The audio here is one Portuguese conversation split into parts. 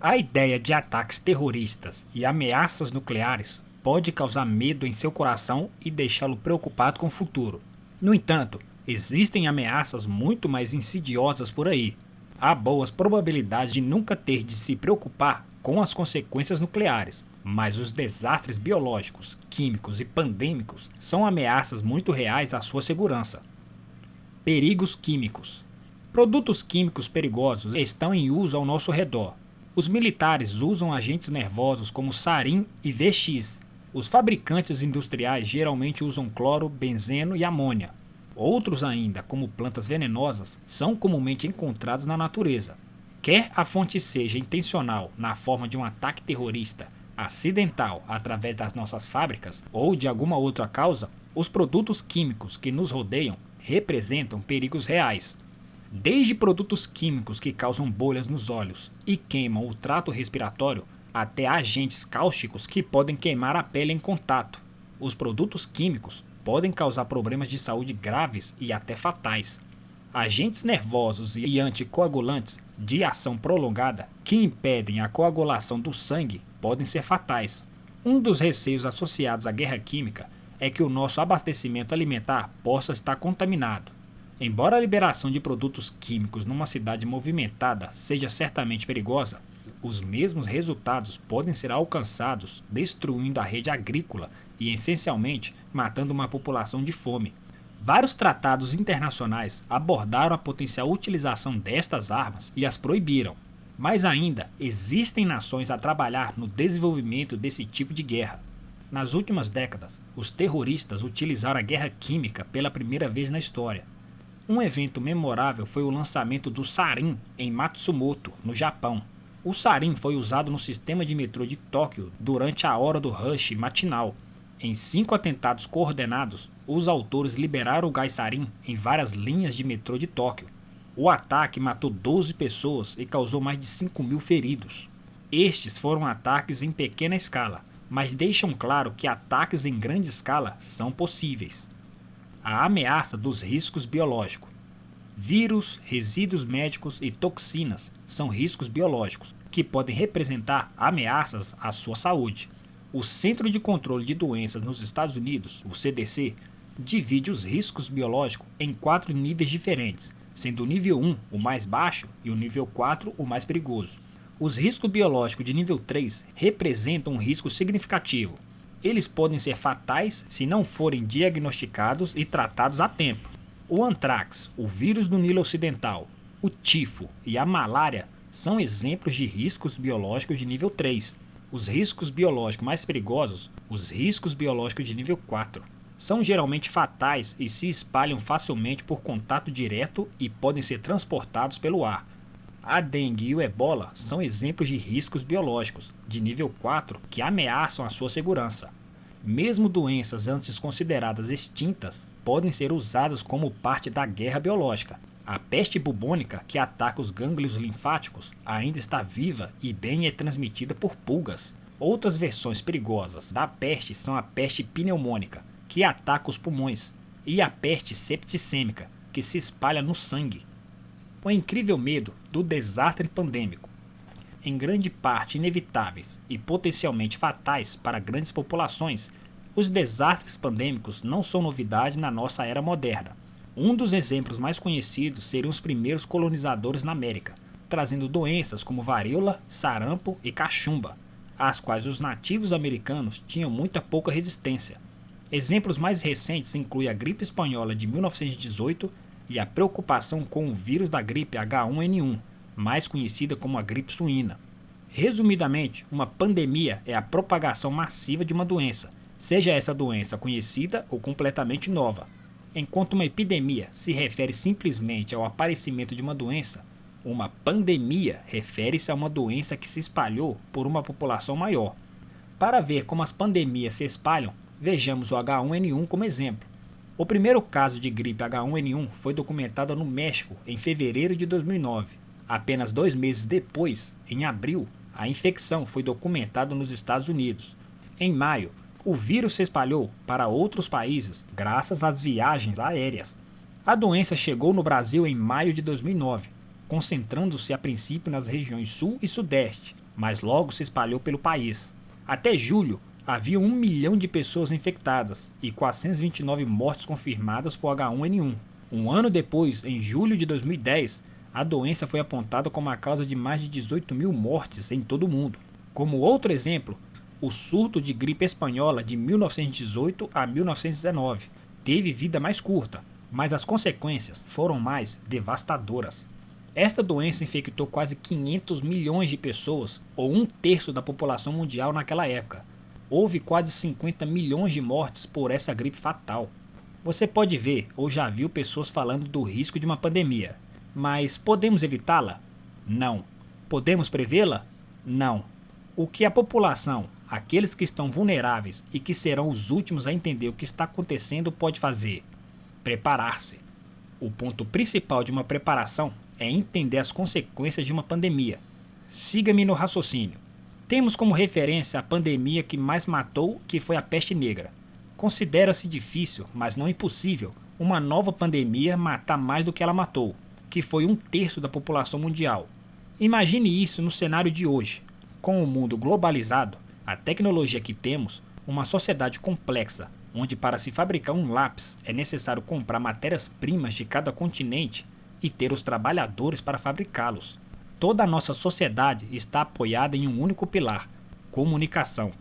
A ideia de ataques terroristas e ameaças nucleares pode causar medo em seu coração e deixá-lo preocupado com o futuro. No entanto, existem ameaças muito mais insidiosas por aí. Há boas probabilidades de nunca ter de se preocupar com as consequências nucleares, mas os desastres biológicos, químicos e pandêmicos são ameaças muito reais à sua segurança. Perigos químicos. Produtos químicos perigosos estão em uso ao nosso redor. Os militares usam agentes nervosos como sarin e VX. Os fabricantes industriais geralmente usam cloro, benzeno e amônia. Outros ainda, como plantas venenosas, são comumente encontrados na natureza. Quer a fonte seja intencional, na forma de um ataque terrorista, acidental através das nossas fábricas ou de alguma outra causa, os produtos químicos que nos rodeiam representam perigos reais. Desde produtos químicos que causam bolhas nos olhos e queimam o trato respiratório, até agentes cáusticos que podem queimar a pele em contato. Os produtos químicos podem causar problemas de saúde graves e até fatais. Agentes nervosos e anticoagulantes de ação prolongada que impedem a coagulação do sangue podem ser fatais. Um dos receios associados à guerra química é que o nosso abastecimento alimentar possa estar contaminado. Embora a liberação de produtos químicos numa cidade movimentada seja certamente perigosa, os mesmos resultados podem ser alcançados destruindo a rede agrícola e, essencialmente, matando uma população de fome. Vários tratados internacionais abordaram a potencial utilização destas armas e as proibiram. Mas ainda existem nações a trabalhar no desenvolvimento desse tipo de guerra. Nas últimas décadas, os terroristas utilizaram a guerra química pela primeira vez na história. Um evento memorável foi o lançamento do sarin em Matsumoto, no Japão. O sarin foi usado no sistema de metrô de Tóquio durante a hora do rush matinal. Em 5 atentados coordenados, os autores liberaram o gás sarin em várias linhas de metrô de Tóquio. O ataque matou 12 pessoas e causou mais de 5.000 feridos. Estes foram ataques em pequena escala, mas deixam claro que ataques em grande escala são possíveis. A ameaça dos riscos biológicos. Vírus, resíduos médicos e toxinas são riscos biológicos que podem representar ameaças à sua saúde. O Centro de Controle de Doenças nos Estados Unidos, o CDC, divide os riscos biológicos em 4 níveis diferentes, sendo o nível 1 o mais baixo e o nível 4 o mais perigoso. Os riscos biológicos de nível 3 representam um risco significativo. Eles podem ser fatais se não forem diagnosticados e tratados a tempo. O antrax, o vírus do Nilo Ocidental, o tifo e a malária são exemplos de riscos biológicos de nível 3. Os riscos biológicos mais perigosos, os riscos biológicos de nível 4, são geralmente fatais e se espalham facilmente por contato direto e podem ser transportados pelo ar. A dengue e o ebola são exemplos de riscos biológicos de nível 4 que ameaçam a sua segurança. Mesmo doenças antes consideradas extintas podem ser usadas como parte da guerra biológica. A peste bubônica, que ataca os gânglios linfáticos, ainda está viva e bem é transmitida por pulgas. Outras versões perigosas da peste são a peste pneumônica, que ataca os pulmões, e a peste septicêmica, que se espalha no sangue. O incrível medo do desastre pandêmico. Em grande parte inevitáveis e potencialmente fatais para grandes populações, os desastres pandêmicos não são novidade na nossa era moderna. Um dos exemplos mais conhecidos seriam os primeiros colonizadores na América, trazendo doenças como varíola, sarampo e cachumba, às quais os nativos americanos tinham muita pouca resistência. Exemplos mais recentes incluem a gripe espanhola de 1918 e a preocupação com o vírus da gripe H1N1, mais conhecida como a gripe suína. Resumidamente, uma pandemia é a propagação massiva de uma doença, seja essa doença conhecida ou completamente nova. Enquanto uma epidemia se refere simplesmente ao aparecimento de uma doença, uma pandemia refere-se a uma doença que se espalhou por uma população maior. Para ver como as pandemias se espalham, vejamos o H1N1 como exemplo. O primeiro caso de gripe H1N1 foi documentado no México em fevereiro de 2009. Apenas 2 meses depois, em abril, a infecção foi documentada nos Estados Unidos. Em maio, o vírus se espalhou para outros países graças às viagens aéreas. A doença chegou no Brasil em maio de 2009, concentrando-se a princípio nas regiões sul e sudeste, mas logo se espalhou pelo país. Até julho, havia 1 milhão de pessoas infectadas e 429 mortes confirmadas por H1N1. Um ano depois, em julho de 2010, a doença foi apontada como a causa de mais de 18 mil mortes em todo o mundo. Como outro exemplo, o surto de gripe espanhola de 1918 a 1919 teve vida mais curta, mas as consequências foram mais devastadoras. Esta doença infectou quase 500 milhões de pessoas, ou 1/3 da população mundial naquela época. Houve quase 50 milhões de mortes por essa gripe fatal. Você pode ver ou já viu pessoas falando do risco de uma pandemia, mas podemos evitá-la? Não. Podemos prevê-la? Não. O que a população, aqueles que estão vulneráveis e que serão os últimos a entender o que está acontecendo, pode fazer? Preparar-se. O ponto principal de uma preparação é entender as consequências de uma pandemia. Siga-me no raciocínio. Temos como referência a pandemia que mais matou, que foi a peste negra. Considera-se difícil, mas não impossível, uma nova pandemia matar mais do que ela matou, que foi 1/3 da população mundial. Imagine isso no cenário de hoje. Com o mundo globalizado, a tecnologia que temos, uma sociedade complexa, onde para se fabricar um lápis é necessário comprar matérias-primas de cada continente e ter os trabalhadores para fabricá-los. Toda a nossa sociedade está apoiada em um único pilar: comunicação.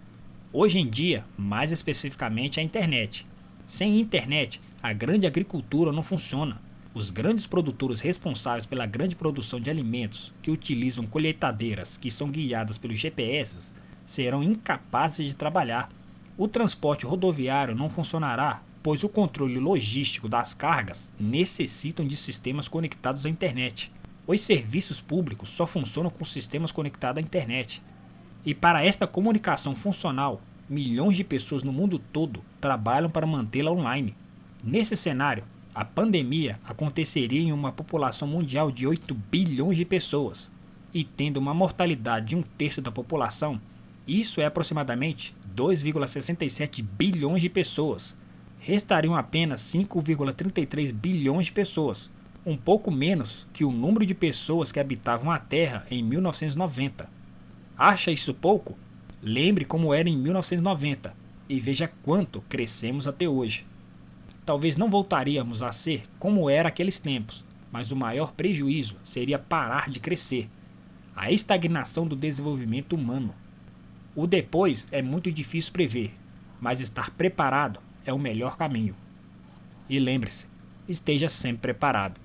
Hoje em dia, mais especificamente a internet. Sem internet, a grande agricultura não funciona. Os grandes produtores responsáveis pela grande produção de alimentos, que utilizam colheitadeiras que são guiadas pelos GPS, serão incapazes de trabalhar. O transporte rodoviário não funcionará, pois o controle logístico das cargas necessitam de sistemas conectados à internet. Os serviços públicos só funcionam com sistemas conectados à internet. E para esta comunicação funcional, milhões de pessoas no mundo todo trabalham para mantê-la online. Nesse cenário, a pandemia aconteceria em uma população mundial de 8 bilhões de pessoas, e tendo uma mortalidade de 1/3 da população, isso é aproximadamente 2,67 bilhões de pessoas. Restariam apenas 5,33 bilhões de pessoas, um pouco menos que o número de pessoas que habitavam a Terra em 1990. Acha isso pouco? Lembre como era em 1990 e veja quanto crescemos até hoje. Talvez não voltaríamos a ser como era aqueles tempos, mas o maior prejuízo seria parar de crescer, a estagnação do desenvolvimento humano. O depois é muito difícil prever, mas estar preparado é o melhor caminho. E lembre-se, esteja sempre preparado.